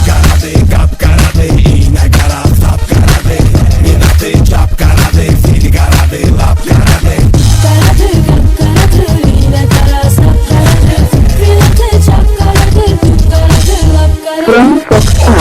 Karadı kapkaradı, iğne kara sap karadı, minatı çap karadı, sil karadı lap karadı. Karadı kapkaradı, iğne kara sap karadı, minatı çap karadı, sil karadı lap karadı.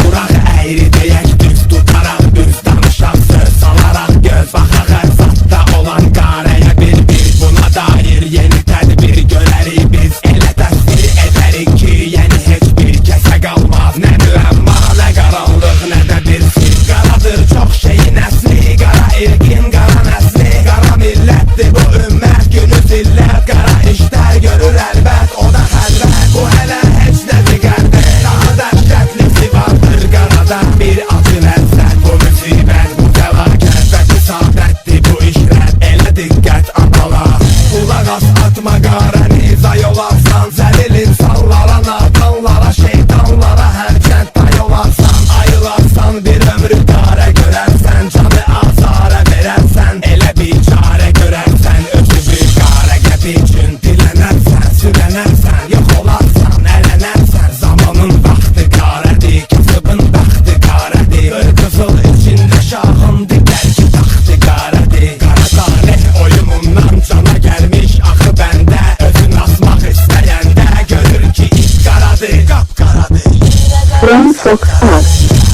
Bırak eğri deyək düz tutarak, düz danışaq söz salarak, göz baxaq zatda olan qaraya bir buna dair yeni tədbir görərik biz. Elə təsvir edərik ki, yəni heç bir kəsə qalmaz. Nə müəmma, nə qaranlıq, nə də bir sir. Qaradır çox şeyin əsli, qara irqin, qara nəsli, qara millətdir bu ümmət, günü zillət. Qara işlər görür əlbət, o da xəlvət. Bu hələ heç nədir qərdə, daha dəhşətlisi vardır qarada. Bir acı ləzzət, bu müsibət, bu fəlakət və isabətdir bu işlər. Elə diqqət analar, qulaq as atma qarəni, zay olarsan. Zəlil insanlara, nadanlara, şeytanlara hərkənd day olarsan. Ayılarsan, bir ömrü qarə görərsən, canı azara verərsən. Elə bir çarə görərsən, öcübü qarə qəpi üçün dilənərsən, sürənərsən, yox olarsan, ələnərsən. Zamanın vaxtı qarədir, kasıbın vaxtı qarədir. Qırqızıl içində şahındır, bəlkə taxtı qarədir. Qara tarih oyunundan cana gəlmiş axı bəndə, özün asmaq istəyəndə görür ki iş qaradır, qapqaradır. From Sokak.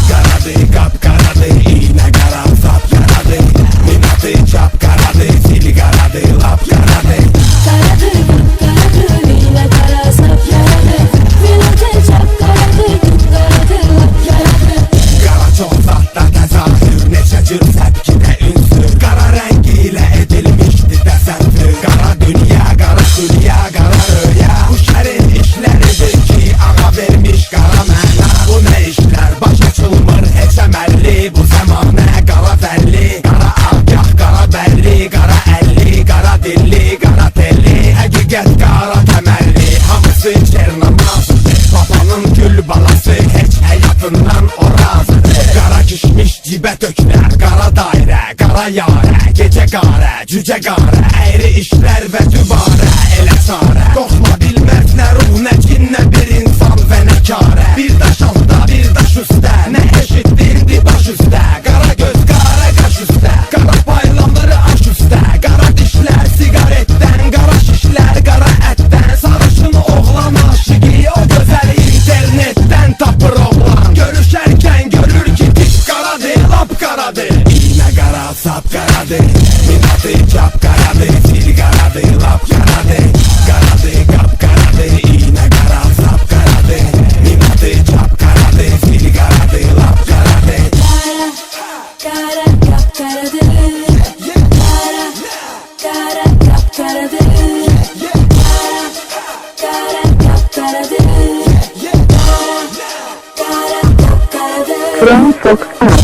Karadı kapkaradı, iğne kara sap karadı, minatı çap karadı, sil karadı lap karadı. Karadı kapkaradı, iğne kara sap karadı, minatı çap karadı, sil karadı lap karadı. Qara çox zatda təzahür, neçə cür səbkidə ünsür. Qara rəngi ilə edilmişdi təsəvvür. Qara dünya, qara xülya, qara röya, bu şərin işləridir ki ağa vermiş qara məna. Bu nə işlər, baş açılmır heç əməlli, bu zəmanə qara fəlli. Qara agah, qara bəlli, qara əlli, qara dilli, qara telli. Həqiqət qara təməlli, hamısı çernamazdır. Papanın gül balası heç həyatından orazdır. Qara kişmiş cibə töklər, qara dairə, qara yarə, gecə qarə, cücə qarə, əyri işlər və dübarə, elə çarə. Qorxma bilməz nə ruh, nə cin, nə bir insan və nə karə. Bir daş altda, bir daş üstə, nə eşitdindi baş üstə. Qara göz, qara qaş üstə, qara paylanır aş üstə. Qara dişlər sigaretdən, qara şişlər qara ətdən. Sarışın oğlan aşıqi, o gözəl internetdən tapır oğlan. Görüşərkən görür ki tip qaradır, lap qaradır. İğnə qara, sap qaradır, minatı çap qaradır, sil qaradır, lap qaradır. Qaradır, qap qaradır, iğnə qara, sap qaradır, minatı çap qaradır, sil qaradır, lap qaradır. Kara kapkaradı, kara kapkaradı, kara kapkaradı, kara kapkaradı. From Sokak.